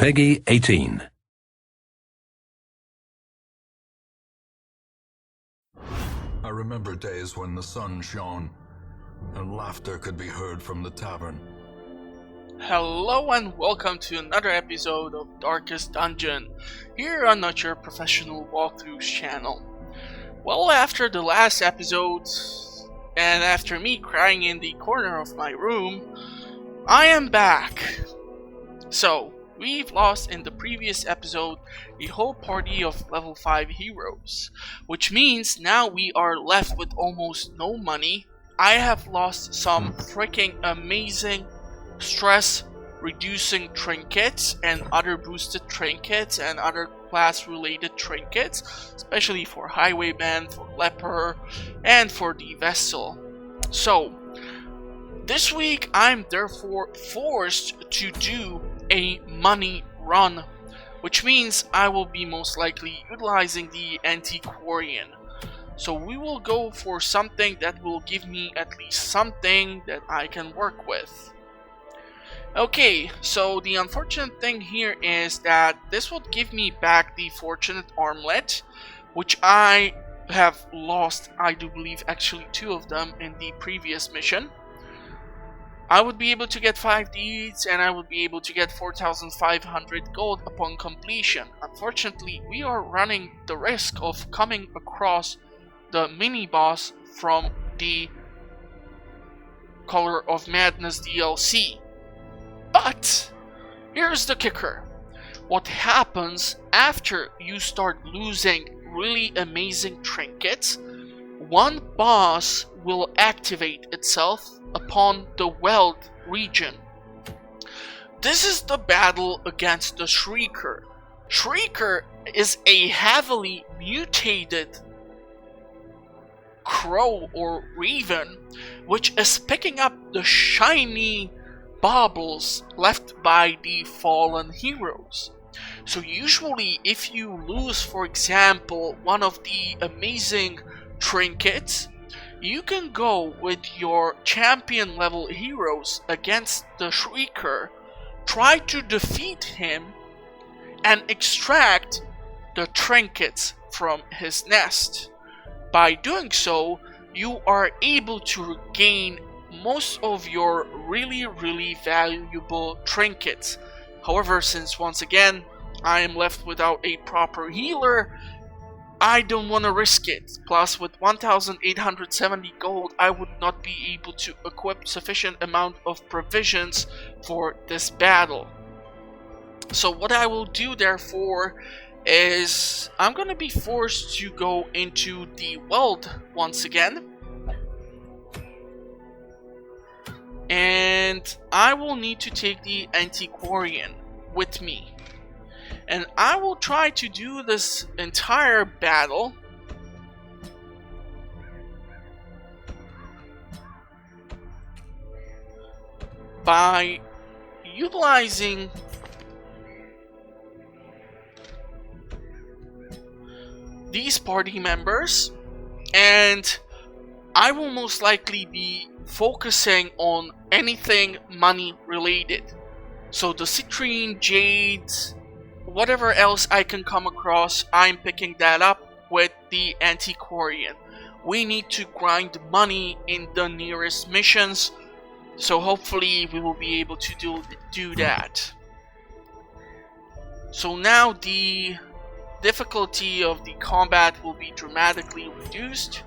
Peggy 18. I remember days when the sun shone and laughter could be heard from the tavern. Hello and welcome to another episode of Darkest Dungeon, here on Not Your Professional Walkthroughs channel. Well, after the last episode, and after me crying in the corner of my room, I am back. So, we've lost in the previous episode the whole party of level 5 heroes, which means now we are left with almost no money. I have lost some freaking amazing stress reducing trinkets and other boosted trinkets and other class related trinkets, especially for highwayman, for leper, and for the vessel. So this week I'm therefore forced to do a money run, which means I will be most likely utilizing the antiquarian. So we will go for something that will give me at least something that I can work with. Okay, so the unfortunate thing here is that this would give me back the fortunate armlet, which I have lost, I do believe, actually 2 of them in the previous mission. I would be able to get 5 deeds and I would be able to get 4,500 gold upon completion. Unfortunately, we are running the risk of coming across the mini-boss from the Color of Madness DLC. But here's the kicker. What happens after you start losing really amazing trinkets? One boss will activate itself upon the Weald region. This is the battle against the Shrieker. Shrieker is a heavily mutated crow or raven, which is picking up the shiny baubles left by the fallen heroes. So usually if you lose, for example, one of the amazing trinkets, you can go with your champion level heroes against the Shrieker, try to defeat him and extract the trinkets from his nest. By doing so, you are able to regain most of your really valuable trinkets. However, since once again I am left without a proper healer, I don't want to risk it. Plus, with 1,870 gold, I would not be able to equip sufficient amount of provisions for this battle. So what I will do therefore is I'm gonna be forced to go into the Weald once again. And I will need to take the antiquarian with me. And I will try to do this entire battle by utilizing these party members, and I will most likely be focusing on anything money related. So the citrine, jades, whatever else I can come across, I'm picking that up with the antiquarian. We need to grind money in the nearest missions, so hopefully we will be able to do that. So now the difficulty of the combat will be dramatically reduced,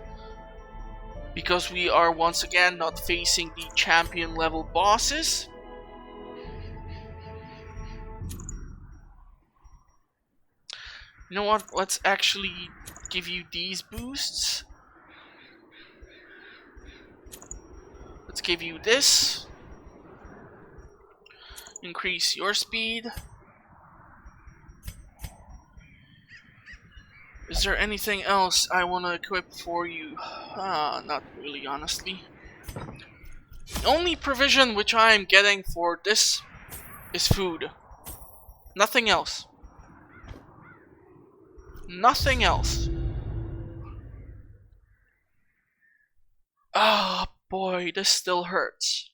because we are once again not facing the champion level bosses. You know what, let's actually give you these boosts. Let's give you this. Increase your speed. Is there anything else I want to equip for you? Not really, honestly. The only provision which I am getting for this is food. Nothing else. Nothing else. Ah, boy, this still hurts.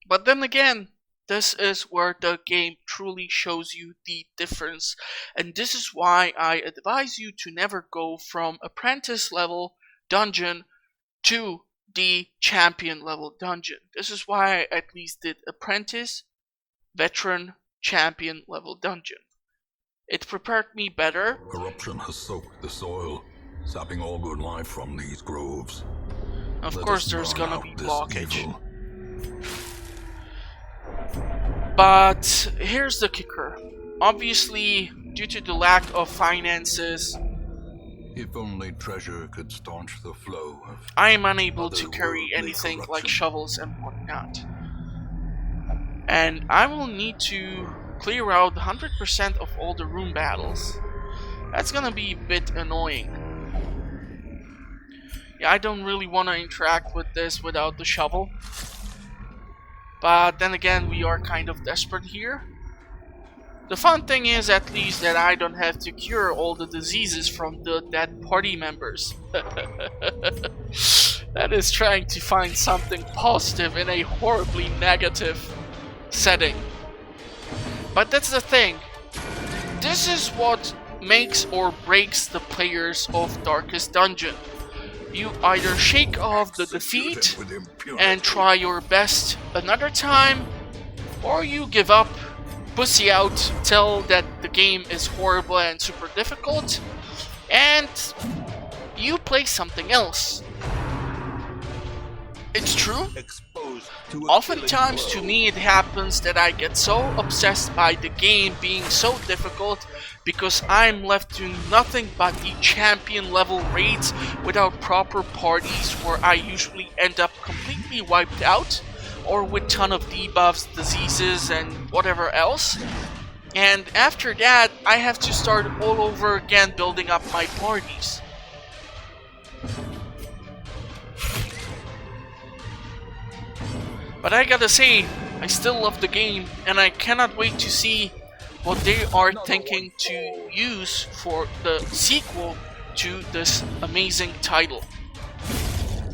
But then again, This is where the game truly shows you the difference, and this is why I advise you to never go from apprentice level dungeon to the champion level dungeon. This is why I at least did apprentice, veteran, champion level dungeon. It prepared me better. Corruption has soaked the soil, sapping all good life from these groves. Of Let course us there's burn gonna out be this blockage. evil. But here's the kicker. Obviously, due to the lack of finances, If only treasure could staunch the flow of... I am unable to carry otherworldly anything like corruption. shovels and whatnot. And I will need to clear out 100% of all the room battles. That's gonna be a bit annoying. Yeah, I don't really want to interact with this without the shovel. But then again, we are kind of desperate here. The fun thing is at least that I don't have to cure all the diseases from the dead party members. That is trying to find something positive in a horribly negative setting. But that's the thing. This is what makes or breaks the players of Darkest Dungeon. You either shake off the defeat With impunity. and try your best another time, or you give up, pussy out, tell that the game is horrible and super difficult, and you play something else. It's true. Exposed to a Oftentimes to killing me it happens that I get so obsessed by the game being so difficult because I'm left doing nothing but the champion level raids without proper parties where I usually end up completely wiped out or with ton of debuffs, diseases and whatever else. And after that I have to start all over again building up my parties. But I gotta say, I still love the game, and I cannot wait to see what they are thinking to use for the sequel to this amazing title.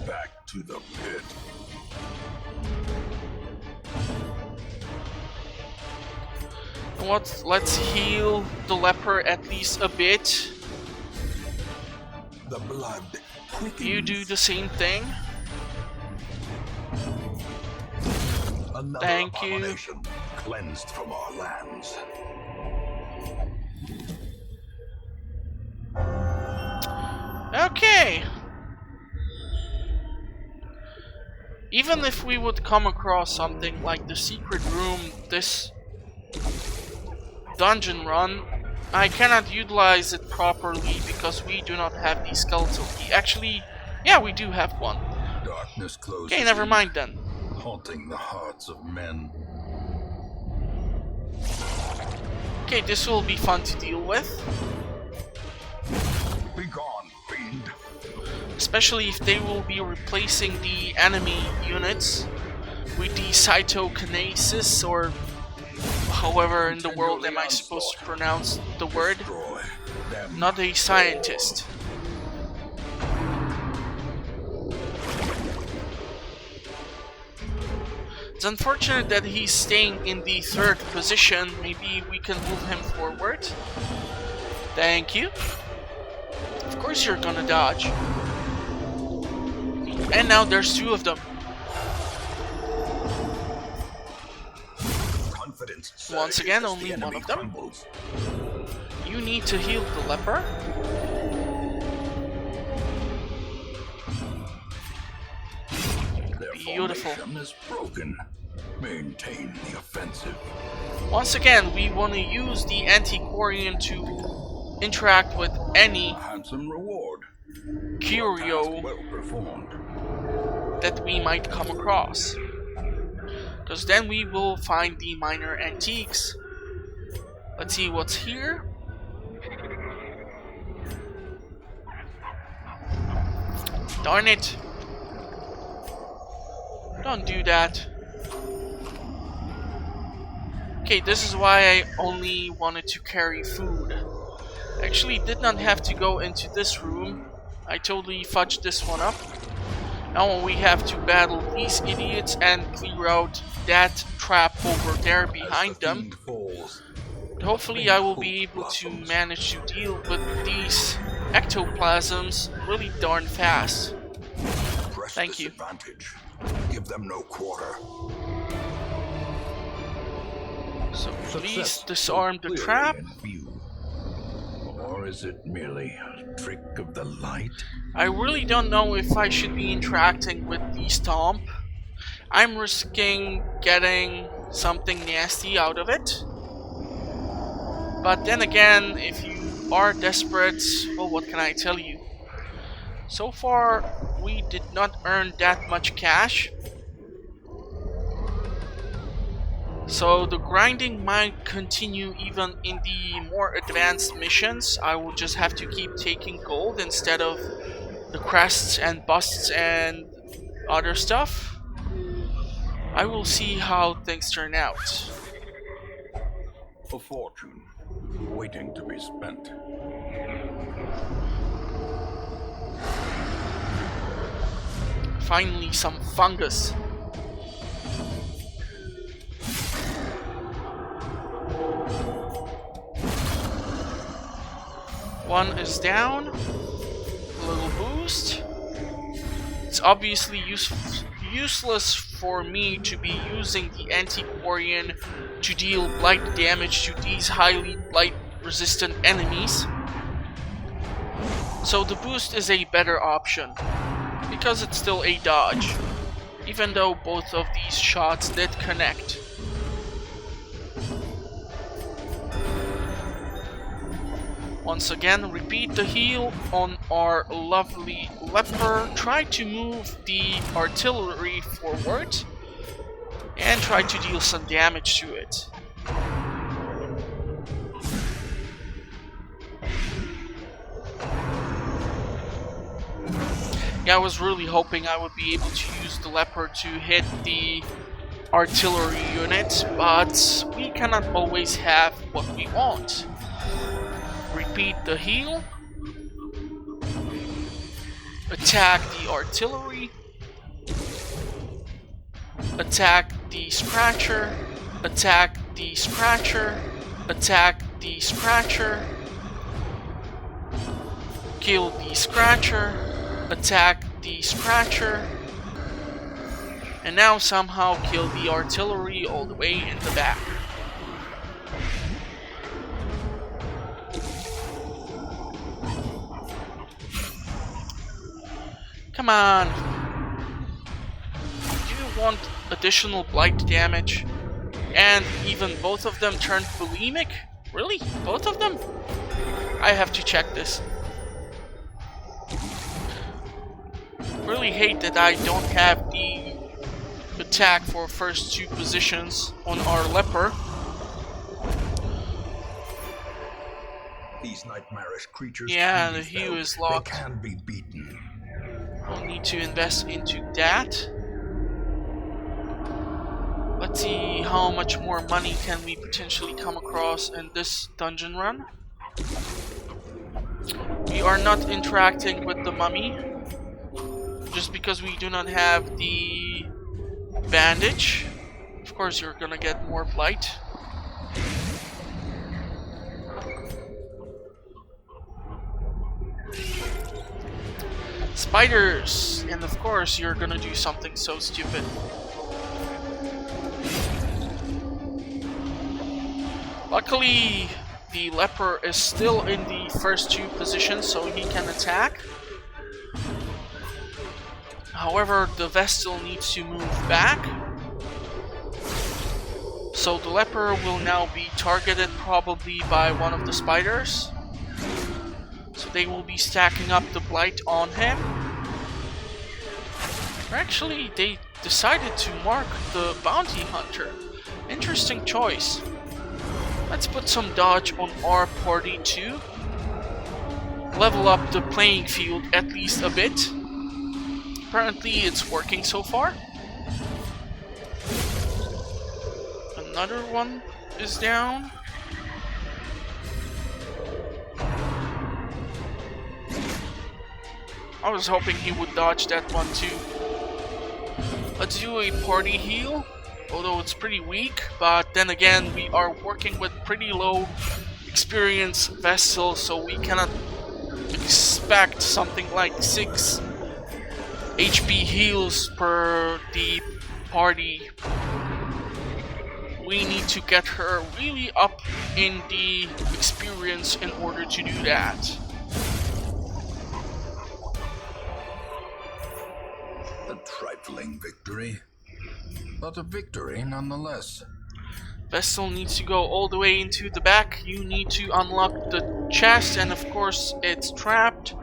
back to the pit. What? Let's heal the leper at least a bit. The blood quickens. You do the same thing. Another Thank you. abomination cleansed from our lands. Okay. Even if we would come across something like the secret room, this dungeon run, I cannot utilize it properly because we do not have the skeletal key. Actually, yeah, we do have one. Darkness closes Okay, never in, mind then. haunting the hearts of men. Okay, this will be fun to deal with. Begone, fiend. Especially if they will be replacing the enemy units with the cytokinesis, or however in the world am I supposed to pronounce the word. Destroy them. Not a scientist. It's unfortunate that he's staying in the third position. Maybe we can move him forward. Thank you. Of course you're gonna dodge. And now there's two of them. Confidence Once again, surges as only the one enemy of them. crumbles. You need to heal the leper. Their Beautiful. formation is broken. Maintain the offensive. Once again, we want to use the Antiquarian to interact with any A handsome reward. curio Task well performed. that we might come across. Because then we will find the minor antiques. Let's see what's here. Darn it. Don't do that. Okay, this is why I only wanted to carry food. Actually, did not have to go into this room. I totally fudged this one up. Now we have to battle these idiots and clear out that trap over there behind them. Hopefully I will be able to manage to deal with these ectoplasms really darn fast. Thank you. Give them no quarter. So please disarm the trap. Or is it merely a trick of the light? I really don't know if I should be interacting with the stomp. I'm risking getting something nasty out of it. But then again, if you are desperate, well, what can I tell you? So far, we did not earn that much cash. So the grinding might continue even in the more advanced missions. I will just have to keep taking gold instead of the crests and busts and other stuff. I will see how things turn out. A fortune waiting to be spent. Finally, some fungus. One is down. A little boost. It's obviously useless for me to be using the Antiquarian to deal blight damage to these highly blight resistant enemies. So the boost is a better option, because it's still a dodge, even though both of these shots did connect. Once again, repeat the heal on our lovely leper. Try to move the artillery forward and try to deal some damage to it. Yeah, I was really hoping I would be able to use the leper to hit the artillery unit, but we cannot always have what we want. Repeat the heal. Attack the artillery. Attack the scratcher. Attack the scratcher. Attack the scratcher. Kill the scratcher. Attack the scratcher. And now somehow kill the artillery all the way in the back. Come on! Do you want additional blight damage? And even both of them turned bulimic? Really? Both of them? I have to check this. Really hate that I don't have the attack for first two positions on our leper. These nightmarish creatures. Yeah, the hue is locked. They can be beaten. We'll need to invest into that. Let's see how much more money can we potentially come across in this dungeon run. We are not interacting with the mummy, just because we do not have the bandage. Of course, you're gonna get more blight. Spiders! And of course, you're gonna do something so stupid. Luckily, the leper is still in the first two positions, so he can attack. However, the Vestal needs to move back. So the leper will now be targeted probably by one of the spiders. So they will be stacking up the blight on him. Or actually, they decided to mark the bounty hunter. Interesting choice. Let's put some dodge on our party too. Level up the playing field at least a bit. Apparently it's working so far. Another one is down. I was hoping he would dodge that one too. Let's do a party heal, although it's pretty weak, but then again we are working with pretty low experience vessels, so we cannot expect something like 6 HP heals per the party. We need to get her really up in the experience in order to do that. A trifling victory, but a victory nonetheless. Vessel needs to go all the way into the back. You need to unlock the chest, and of course it's trapped.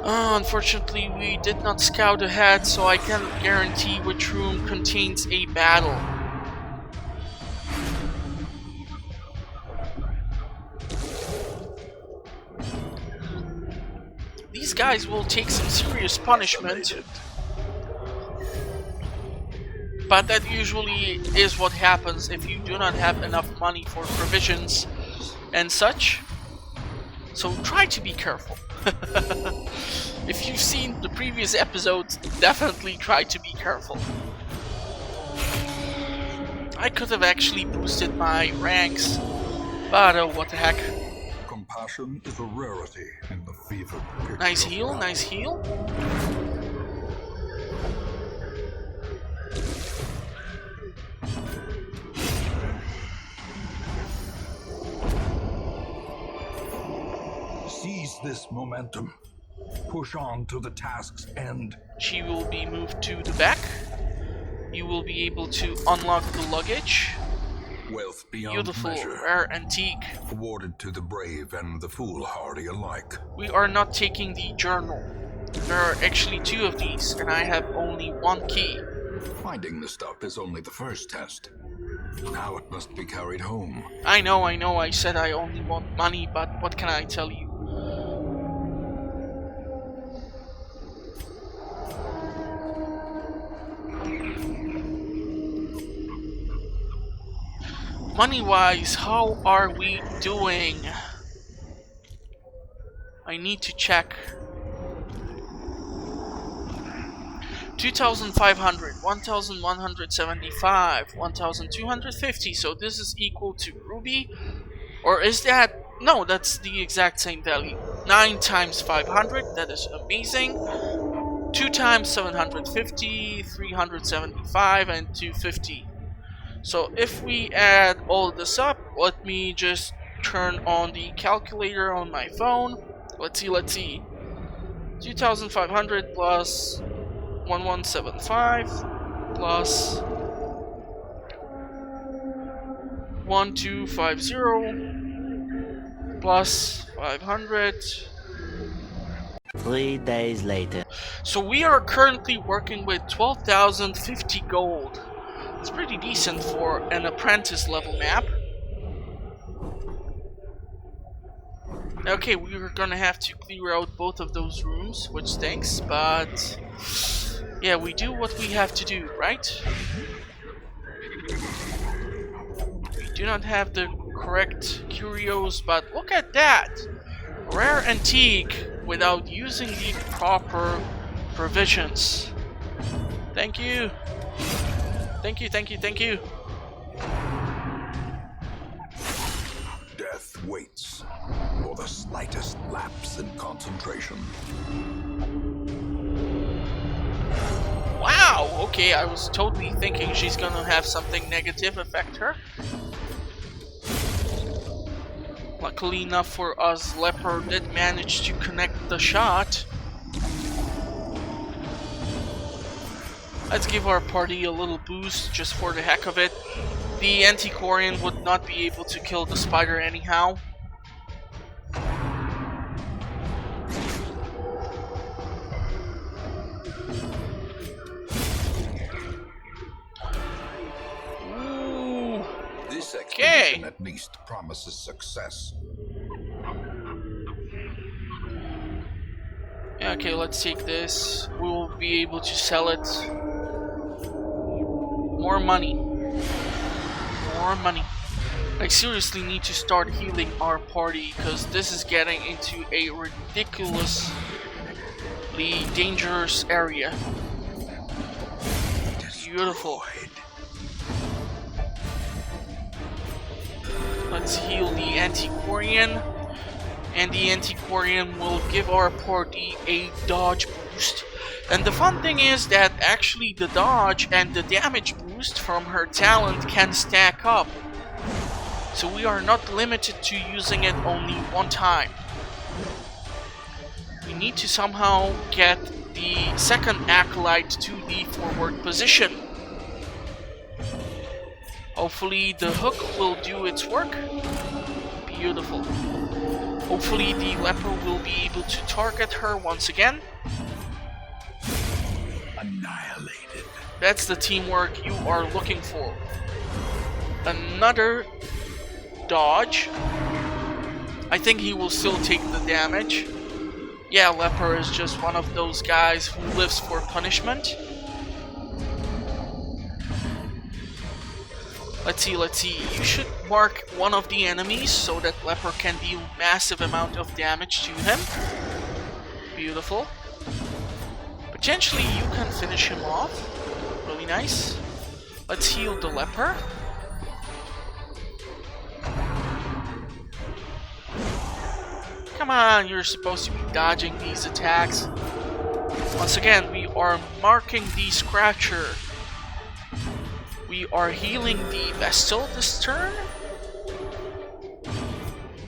Unfortunately, we did not scout ahead, so I cannot guarantee which room contains a battle. These guys will take some serious punishment, but that usually is what happens if you do not have enough money for provisions and such. So try to be careful. If you've seen the previous episodes, definitely try to be careful. I could have actually boosted my ranks, but oh, what the heck. Compassion is a rarity in the fever pitch. Nice heal, nice heal. Seize this momentum. Push on to the task's end. She will be moved to the back. You will be able to unlock the luggage. Wealth beyond Beautiful, measure, rare antique. awarded to the brave and the foolhardy alike. We are not taking the journal. There are actually 2 of these, and I have only 1 key. Finding the stuff is only the first test. Now it must be carried home. I know, I said I only want money, but what can I tell you? Money-wise, how are we doing? I need to check. 2,500, 1,175, 1,250, so this is equal to Ruby. Or is that... No, that's the exact same value. 9 times 500, that is amazing. 2 times 750, 375, and 250. So if we add all this up, let me just turn on the calculator on my phone. Let's see. 2,500 plus 1,175 plus 1,250 plus 500. 3 days later. So we are currently working with 12,050 gold. It's pretty decent for an apprentice level map. Okay, we are gonna have to clear out both of those rooms, which stinks, but yeah, we do what we have to do, right? We do not have the correct curios, but look at that! Rare antique without using the proper provisions. Thank you! Thank you. Death waits for the slightest lapse in concentration. Wow, okay, I was totally thinking she's gonna have something negative affect her. Luckily enough for us, Leopard did manage to connect the shot. Let's give our party a little boost just for the heck of it. The Antiquarian would not be able to kill the spider anyhow. Ooh. This expedition at least promises success. Okay, let's take this. We will be able to sell it. More money. More money. I seriously need to start healing our party because this is getting into a ridiculously dangerous area. Beautiful. Let's heal the Antiquarian. And the Antiquarian will give our party a dodge boost. And the fun thing is that actually the dodge and the damage boost from her talent can stack up. So we are not limited to using it only one time. We need to somehow get the second Acolyte to the forward position. Hopefully the hook will do its work. Beautiful. Hopefully the leper will be able to target her once again. Annihilated. That's the teamwork you are looking for. Another dodge. I think he will still take the damage. Yeah, leper is just one of those guys who lives for punishment. Let's see. You should mark one of the enemies so that leper can deal massive amount of damage to him. Beautiful. Potentially you can finish him off. Really nice. Let's heal the leper. Come on, you're supposed to be dodging these attacks. Once again, we are marking the Scratcher. We are healing the Vestal this turn.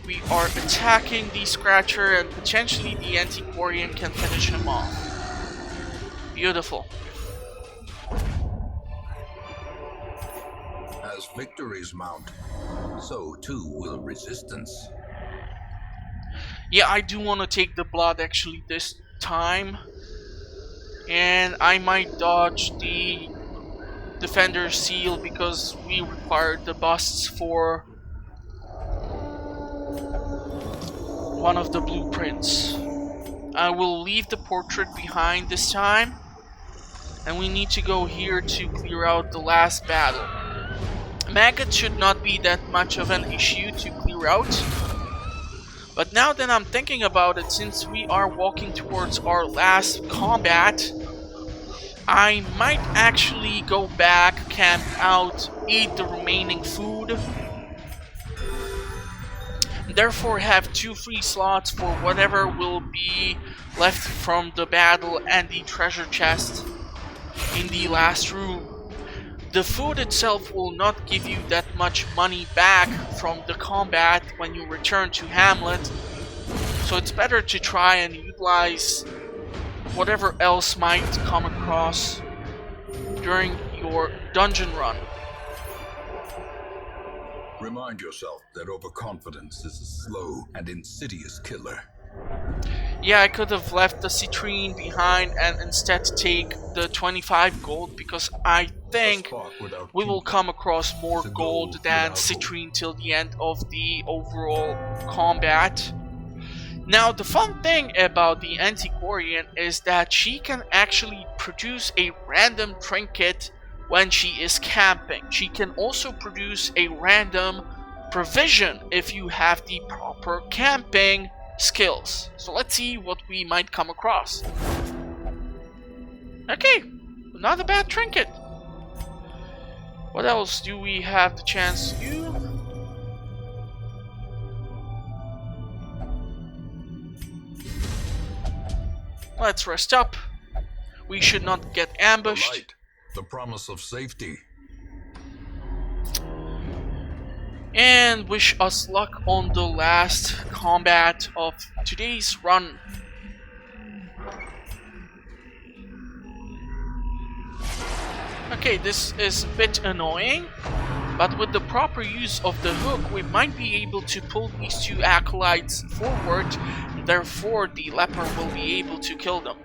We are attacking the Scratcher, and potentially the Antiquarian can finish him off. Beautiful. As victories mount, so too will resistance. Yeah, I do want to take the blood actually this time. And I might dodge the Defender Seal because we required the busts for one of the blueprints. I will leave the portrait behind this time. And we need to go here to clear out the last battle. Maggots should not be that much of an issue to clear out. But now that I'm thinking about it, since we are walking towards our last combat, I might actually go back, camp out, eat the remaining food. Therefore have 2 free slots for whatever will be left from the battle and the treasure chest in the last room. The food itself will not give you that much money back from the combat when you return to Hamlet, so it's better to try and utilize whatever else might come across during your dungeon run. Remind yourself that overconfidence is a slow and insidious killer. Yeah, I could have left the citrine behind and instead take the 25 gold, because I think we will come across more gold than citrine till the end of the overall combat. Now, the fun thing about the Antiquarian is that she can actually produce a random trinket when she is camping. She can also produce a random provision if you have the proper camping skills. So let's see what we might come across. Okay, not a bad trinket. What else do we have the chance to do? Let's rest up. We should not get ambushed. The light, the promise of safety. And wish us luck on the last combat of today's run. Okay, this is a bit annoying, but with the proper use of the hook, we might be able to pull these 2 acolytes forward, and therefore the leper will be able to kill them.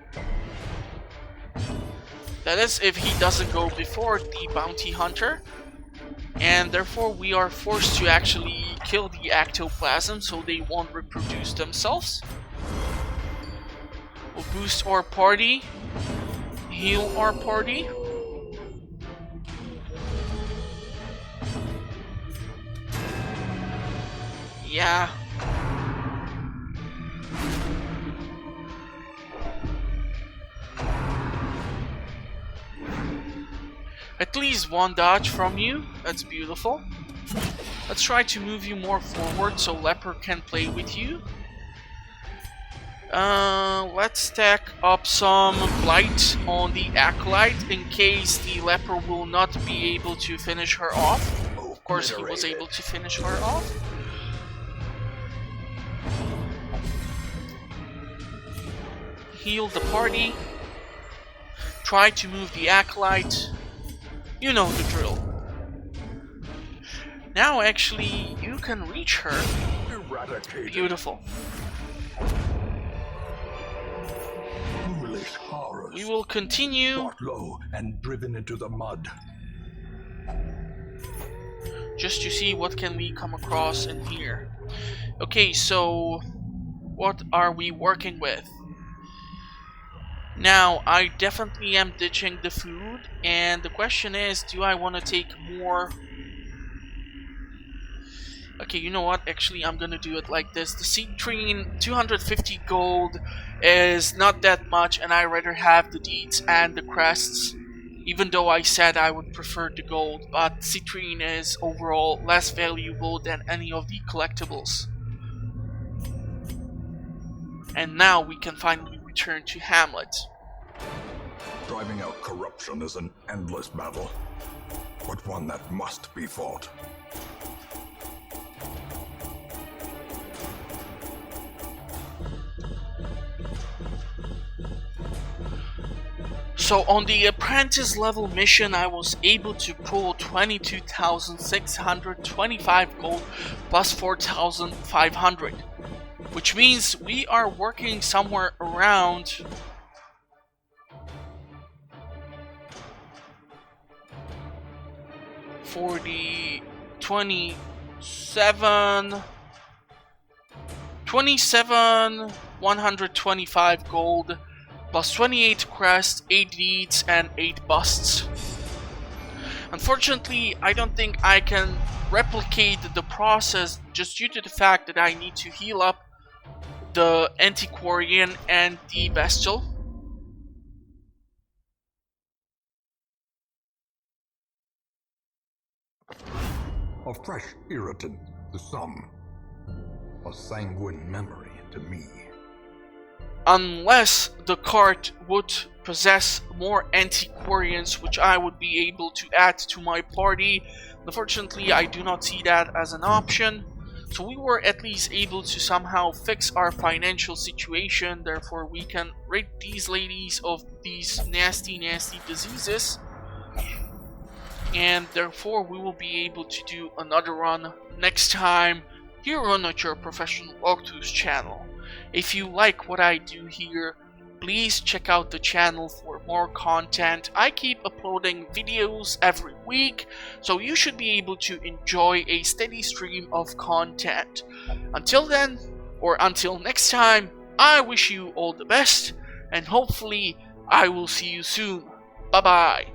That is, if he doesn't go before the bounty hunter. And therefore we are forced to actually kill the ectoplasm so they won't reproduce themselves. We'll boost our party, heal our party. Yeah. at least one dodge from you. That's beautiful. Let's try to move you more forward so Leper can play with you. Let's stack up some blight on the Acolyte in case the Leper will not be able to finish her off. Of course, he was able to finish her off. Heal the party. Try to move the Acolyte. You know the drill. Now, actually, you can reach her. Eradicated. Beautiful. Foolish horrors. We will continue. Brought low and driven into the mud. Just to see what can we come across in here. Okay, so what are we working with? Now, I definitely am ditching the food, and the question is, do I want to take more? Okay, you know what? Actually, I'm gonna do it like this. The citrine, 250 gold, is not that much, and I rather have the deeds and the crests. Even though I said I would prefer the gold, but citrine is overall less valuable than any of the collectibles. And now we can finally return to Hamlet. Driving out corruption is an endless battle, but one that must be fought. So on the apprentice level mission, I was able to pull 22,625 gold plus 4,500, which means we are working somewhere around for the 125 gold plus 28 crests, 8 deeds, and 8 busts. Unfortunately, I don't think I can replicate the process just due to the fact that I need to heal up the Antiquarian and the Vestal. A fresh irritant, the sum. A sanguine memory to me. Unless the cart would possess more antiquarians, which I would be able to add to my party. Unfortunately, I do not see that as an option. So we were at least able to somehow fix our financial situation. Therefore, we can rid these ladies of these nasty diseases. And therefore, we will be able to do another run next time here on your Professional Walkthroughs channel. If you like what I do here, please check out the channel for more content. I keep uploading videos every week, so you should be able to enjoy a steady stream of content. Until then, or until next time, I wish you all the best, and hopefully I will see you soon. Bye bye.